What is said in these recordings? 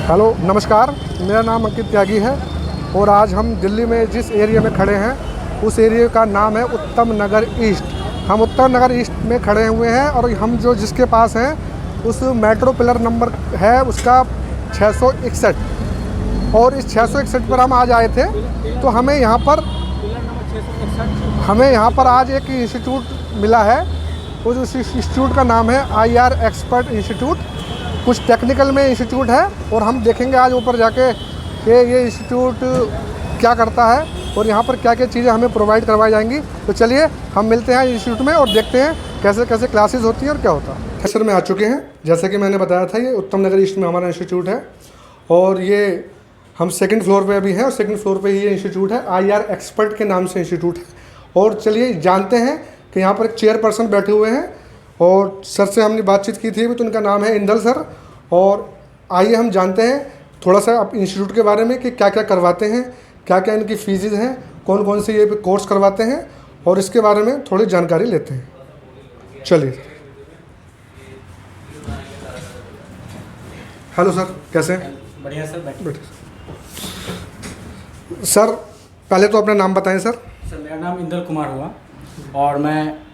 Hello नमस्कार, मेरा नाम अंकित त्यागी है और आज हम दिल्ली में जिस एरिया में खड़े हैं उस एरिया का नाम है उत्तम नगर ईस्ट। हम उत्तम नगर ईस्ट में खड़े हुए हैं और हम जो जिसके पास हैं उस मेट्रो पिलर नंबर है उसका 661 और इस 661 पर हम आज आए थे। तो हमें यहाँ पर आज एक इंस्टीट्यूट मिला है। उस इंस्टीट्यूट का नाम है IR एक्सपर्ट इंस्टीट्यूट। कुछ टेक्निकल में इंस्टीट्यूट है और हम देखेंगे आज ऊपर जाके कि ये इंस्टीट्यूट क्या करता है और यहाँ पर क्या क्या चीज़ें हमें प्रोवाइड करवाई जाएंगी। तो चलिए हम मिलते हैं इंस्टीट्यूट में और देखते हैं कैसे कैसे क्लासेस होती हैं और क्या होता है। सर में आ चुके हैं, जैसे कि मैंने बताया था ये उत्तम नगर ईस्ट में हमारा इंस्टीट्यूट है और ये हम सेकंड फ्लोर पे अभी हैं और सेकंड फ्लोर पे ही ये इंस्टीट्यूट है। IR एक्सपर्ट के नाम से इंस्टीट्यूट है। और चलिए जानते हैं कि यहाँ पर एक चेयरपर्सन बैठे हुए हैं और सर से हमने बातचीत की थी तो उनका नाम है इंदल सर। और आइए हम जानते हैं थोड़ा सा आप इंस्टीट्यूट के बारे में कि क्या क्या करवाते हैं, क्या क्या इनकी फीसेज हैं, कौन कौन से ये कोर्स करवाते हैं और इसके बारे में थोड़ी जानकारी लेते हैं। चलिए। हेलो सर, कैसे हैं? बढ़िया सर, बैठिए। सर पहले तो अपना नाम बताएं सर। सर मेरा नाम इंदल कुमार हुआ और मैं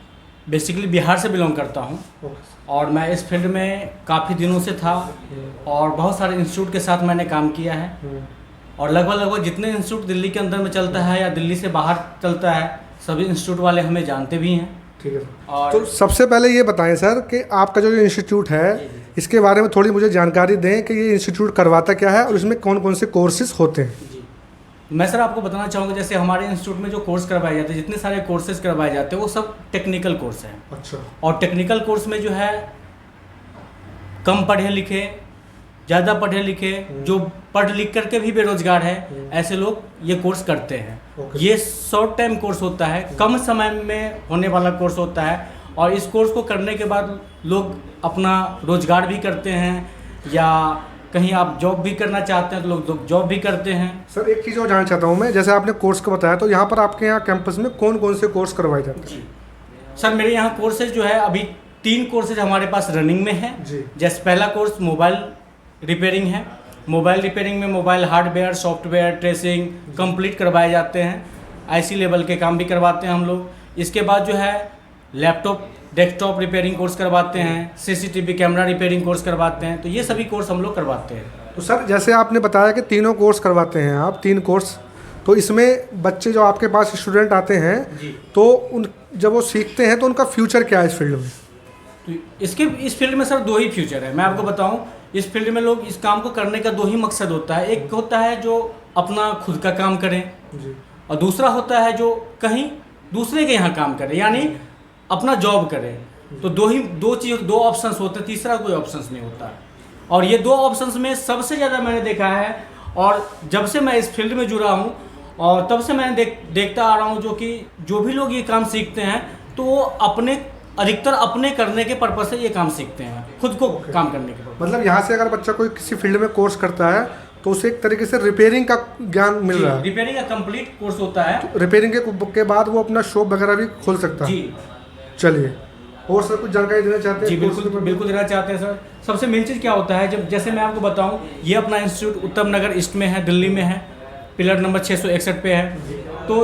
बेसिकली बिहार से बिलोंग करता हूँ और मैं इस फील्ड में काफ़ी दिनों से था और बहुत सारे इंस्टीट्यूट के साथ मैंने काम किया है और लगभग जितने इंस्टीट्यूट दिल्ली के अंदर में चलता है या दिल्ली से बाहर चलता है सभी इंस्टीट्यूट वाले हमें जानते भी हैं। ठीक है। और तो सबसे पहले ये बताएं सर कि आपका जो इंस्टीट्यूट है इसके बारे में थोड़ी मुझे जानकारी दें कि ये इंस्टीट्यूट करवाता क्या है और इसमें कौन कौन से कोर्सेज होते हैं। मैं सर आपको बताना चाहूँगा जैसे हमारे इंस्टीट्यूट में जो कोर्स करवाए जाते हैं, जितने सारे कोर्सेज करवाए जाते हैं वो सब टेक्निकल कोर्स हैं। अच्छा। और टेक्निकल कोर्स में जो है कम पढ़े लिखे, ज़्यादा पढ़े लिखे, जो पढ़ लिख करके भी बेरोजगार है ऐसे लोग ये कोर्स करते हैं। ये शॉर्ट टाइम कोर्स होता है, कम समय में होने वाला कोर्स होता है और इस कोर्स को करने के बाद लोग अपना रोजगार भी करते हैं या कहीं आप जॉब भी करना चाहते हैं तो लोग जॉब भी करते हैं। सर एक चीज़ और जानना चाहता हूँ मैं, जैसे आपने कोर्स का बताया तो यहाँ पर आपके यहाँ कैंपस में कौन कौन से कोर्स करवाए जाते हैं? सर मेरे यहाँ कोर्सेज जो है अभी 3 कोर्सेज हमारे पास रनिंग में है। जैसे पहला कोर्स मोबाइल रिपेयरिंग है। मोबाइल रिपेयरिंग में mobile hardware, software, tracing complete करवाए जाते हैं। IC लेवल के काम भी करवाते हैं हम लोग। इसके बाद जो है लैपटॉप डेस्कटॉप रिपेयरिंग कोर्स करवाते हैं, CCTV कैमरा रिपेयरिंग कोर्स करवाते हैं। तो ये सभी कोर्स हम लोग करवाते हैं। तो सर जैसे आपने बताया कि तीनों कोर्स करवाते हैं आप, 3 कोर्स, तो इसमें बच्चे जो आपके पास स्टूडेंट आते हैं तो उन जब वो सीखते हैं तो उनका फ्यूचर क्या है इस फील्ड में? तो इस फील्ड में सर 2 ही फ्यूचर है। मैं आपको बताऊं, इस फील्ड में लोग इस काम को करने का 2 ही मकसद होता है। एक होता है जो अपना खुद का काम करें और दूसरा होता है जो कहीं दूसरे के यहाँ काम करें, यानी अपना जॉब करें। तो 2 ऑप्शंस होते हैं, तीसरा कोई ऑप्शंस नहीं होता। और ये 2 ऑप्शंस में सबसे ज़्यादा मैंने देखा है और जब से मैं इस फील्ड में जुड़ा हूँ और तब से मैंने देखता आ रहा हूँ जो भी लोग ये काम सीखते हैं तो वो अधिकतर अपने करने के पर्पज से ये काम सीखते हैं, खुद को काम करने के पर्पज। मतलब यहाँ से अगर बच्चा कोई किसी फील्ड में कोर्स करता है तो उसे एक तरीके से रिपेयरिंग का ज्ञान मिल रहा है। रिपेयरिंग का कंप्लीट कोर्स होता है। तो रिपेयरिंग के बाद वो अपना शॉप वगैरह भी खोल सकता है। जी चलिए, और सर कुछ जानकारी देना चाहते हैं? जी बिल्कुल देना चाहते हैं सर। सबसे मेन चीज़ क्या होता है, जैसे मैं आपको बताऊं, ये अपना इंस्टीट्यूट उत्तम नगर ईस्ट में है, दिल्ली में है, पिलर नंबर 661 पे है। तो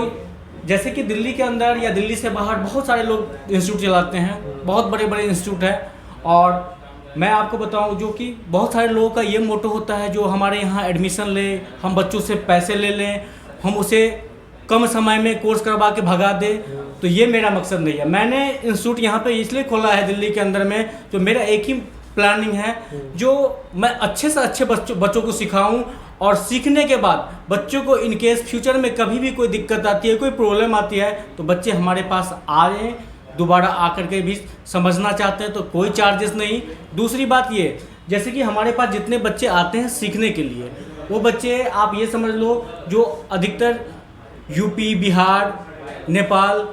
जैसे कि दिल्ली के अंदर या दिल्ली से बाहर बहुत सारे लोग इंस्टीट्यूट चलाते हैं, बहुत बड़े बड़े इंस्टीट्यूट है। और मैं आपको बताऊं जो कि बहुत सारे लोगों का ये मोटो होता है जो हमारे यहाँ एडमिशन ले, हम बच्चों से पैसे ले लें, हम उसे कम समय में कोर्स करवा के भगा दे। तो ये मेरा मकसद नहीं है। मैंने इंस्टीट्यूट यहाँ पे इसलिए खोला है दिल्ली के अंदर में, तो मेरा एक ही प्लानिंग है जो मैं अच्छे से अच्छे बच्चों को सिखाऊं और सीखने के बाद बच्चों को इन केस फ्यूचर में कभी भी कोई दिक्कत आती है, कोई प्रॉब्लम आती है तो बच्चे हमारे पास आ रहे हैं, दोबारा आकर के भी समझना चाहते हैं तो कोई चार्जेस नहीं। दूसरी बात ये, जैसे कि हमारे पास जितने बच्चे आते हैं सीखने के लिए, वो बच्चे आप ये समझ लो जो अधिकतर UP, बिहार, नेपाल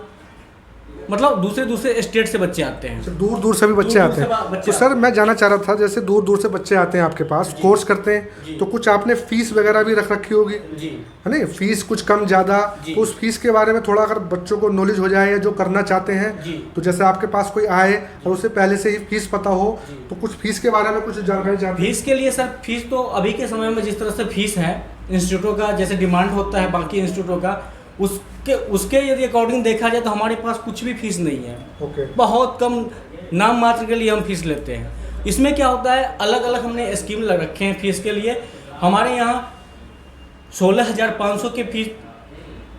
मतलब दूसरे स्टेट से बच्चे आते हैं, दूर दूर से भी बच्चे आते हैं। तो सर मैं जानना चाह रहा था, जैसे दूर दूर से बच्चे आते हैं आपके पास कोर्स करते हैं, तो कुछ आपने फीस वगैरह भी रख रखी होगी जी, है नहीं, फीस कुछ कम ज़्यादा, तो उस फीस के बारे में थोड़ा अगर बच्चों को नॉलेज हो जाए या जो करना चाहते हैं, तो जैसे आपके पास कोई आए और उसे पहले से ही फीस पता हो, तो कुछ फीस के बारे में कुछ जानकारी चाहते हैं? फीस के लिए सर, फीस तो अभी के समय में जिस तरह से फीस है इंस्टीट्यूटों का, जैसे डिमांड होता है बाकी इंस्टीट्यूटों का, उसके यदि अकॉर्डिंग देखा जाए तो हमारे पास कुछ भी फीस नहीं है। बहुत कम नाम मात्र के लिए हम फीस लेते हैं। इसमें क्या होता है, अलग अलग हमने स्कीम लग रखे हैं फीस के लिए। हमारे यहाँ 16,500 के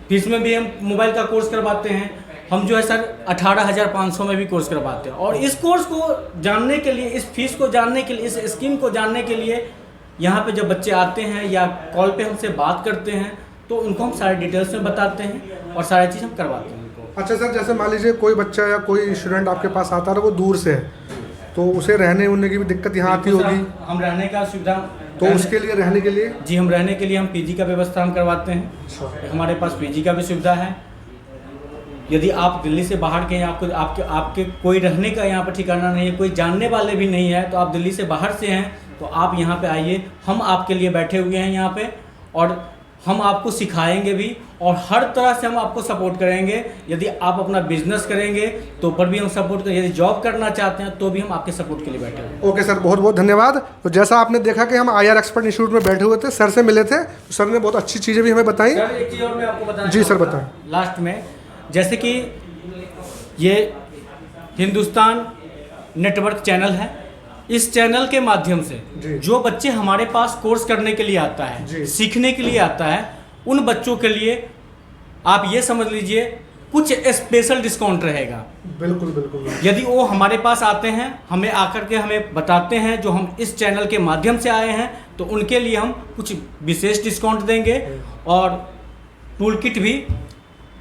फीस में भी हम मोबाइल का कोर्स करवाते हैं। हम जो है सर 18,500 में भी कोर्स करवाते हैं। और इस कोर्स को जानने के लिए, इस फीस को जानने के लिए, इस स्कीम को जानने के लिए यहाँ पे जब बच्चे आते हैं या कॉल पे हमसे बात करते हैं तो उनको हम सारे डिटेल्स में बताते हैं और सारी चीज़ हम करवाते हैं उनको। अच्छा सर, जैसे मान लीजिए कोई बच्चा या कोई स्टूडेंट आपके पास आता है, वो दूर से है, तो उसे रहने उन्ने की भी दिक्कत यहाँ आती होगी? हम रहने का सुविधा, तो उसके लिए रहने के लिए जी, हम रहने के लिए हम पीजी का व्यवस्था हम करवाते हैं। हमारे पास पीजी का भी सुविधा है। यदि आप दिल्ली से बाहर के हैं, आपके कोई रहने का यहाँ पर ठिकाना नहीं है, कोई जानने वाले भी नहीं है, तो आप दिल्ली से बाहर से हैं तो आप यहाँ पे आइए, हम आपके लिए बैठे हुए हैं यहाँ पे, और हम आपको सिखाएंगे भी और हर तरह से हम आपको सपोर्ट करेंगे। यदि आप अपना बिजनेस करेंगे तो पर भी हम सपोर्ट करेंगे, यदि जॉब करना चाहते हैं तो भी हम आपके सपोर्ट के लिए बैठे हैं। ओके सर, बहुत बहुत धन्यवाद। तो जैसा आपने देखा कि हम IR एक्सपर्ट इंस्टीट्यूट में बैठे हुए थे, सर से मिले थे, तो सर ने बहुत अच्छी चीज़ें भी हमें बताई। सर एक चीज़ और मैं आपको बताना जी सर, चाहूँगा बताएं। लास्ट में, जैसे कि ये हिंदुस्तान नेटवर्क चैनल है, इस चैनल के माध्यम से जो बच्चे हमारे पास कोर्स करने के लिए आता है, सीखने के लिए आता है, उन बच्चों के लिए आप ये समझ लीजिए कुछ स्पेशल डिस्काउंट रहेगा। बिल्कुल बिल्कुल। यदि वो हमारे पास आते हैं, हमें आकर के हमें बताते हैं जो हम इस चैनल के माध्यम से आए हैं, तो उनके लिए हम कुछ विशेष डिस्काउंट देंगे और टूल किट भी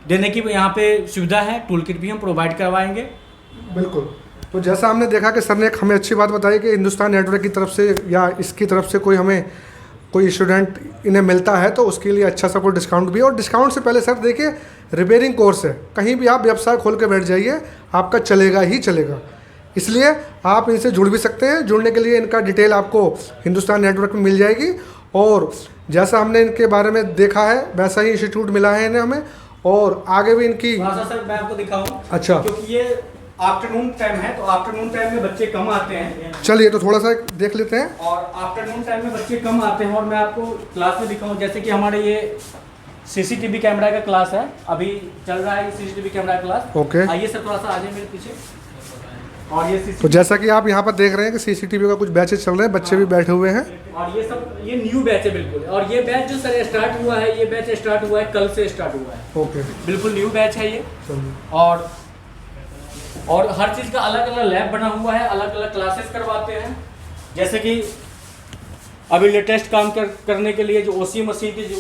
देने की यहाँ पे सुविधा है। टूल किट भी हम प्रोवाइड करवाएंगे। बिल्कुल। तो जैसा हमने देखा कि सर ने एक हमें अच्छी बात बताई कि हिंदुस्तान नेटवर्क की तरफ से या इसकी तरफ से कोई स्टूडेंट इन्हें मिलता है तो उसके लिए अच्छा सा कोई डिस्काउंट भी है। और डिस्काउंट से पहले सर देखिए, रिपेयरिंग कोर्स है, कहीं भी आप व्यवसाय खोल के बैठ जाइए, आपका चलेगा ही चलेगा। इसलिए आप इनसे जुड़ भी सकते हैं। जुड़ने के लिए इनका डिटेल आपको हिंदुस्तान नेटवर्क में मिल जाएगी। और जैसा हमने इनके बारे में देखा है वैसा ही इंस्टीट्यूट मिला है इन्हें हमें, और आगे भी इनकी सर मैं आपको दिखाऊं। अच्छा, क्योंकि ये आफ्टरनून टाइम है तो आफ्टरनून टाइम में बच्चे कम आते हैं। चलिए तो थोड़ा सा देख लेते हैं। और आफ्टरनून टाइम में बच्चे कम आते हैं और मैं आपको क्लास में दिखाऊं। जैसे कि हमारे ये CCTV कैमरा का क्लास है, अभी चल रहा है CCTV कैमरा क्लास। ओके, आइए सर थोड़ा सा आ जाइए मेरे पीछे। और ये तो जैसा कि आप यहाँ पर देख रहे हैं कि CCTV का कुछ बैचेस चल रहे हैं, बच्चे भी बैठे हुए हैं। और ये न्यू बैच है बिल्कुल। और ये बैच जो सर स्टार्ट हुआ है, ये बैच स्टार्ट हुआ है कल से स्टार्ट हुआ है। ओके, बिल्कुल न्यू बैच है ये। और हर चीज़ का अलग अलग लैब बना हुआ है, अलग अलग क्लासेस करवाते हैं। जैसे कि अभी लेटेस्ट काम करने के लिए जो OC मशीन की जो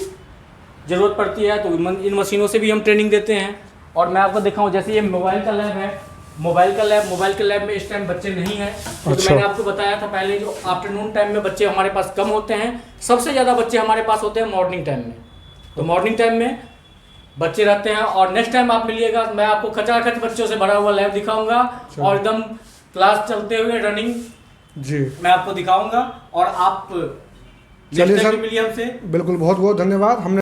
ज़रूरत पड़ती है, तो इन मशीनों से भी हम ट्रेनिंग देते हैं। और मैं आपको दिखाऊं, जैसे ये मोबाइल का लैब है, मोबाइल के लैब में इस टाइम बच्चे नहीं हैं। तो मैंने आपको बताया था पहले, जो आफ्टरनून टाइम में बच्चे हमारे पास कम होते हैं, सबसे ज़्यादा बच्चे हमारे पास होते हैं मॉर्निंग टाइम में। तो मॉर्निंग टाइम में बच्चे रहते हैं। और नेक्स्ट टाइम आप मिलिएगा, मैं आपको खचाखच बच्चों से भरा हुआ लैब दिखाऊंगा और एकदम क्लास चलते हुए रनिंग जी मैं आपको दिखाऊंगा। और आप चलिए सर, मिलिए हमसे। बिल्कुल, बहुत बहुत धन्यवाद। हमने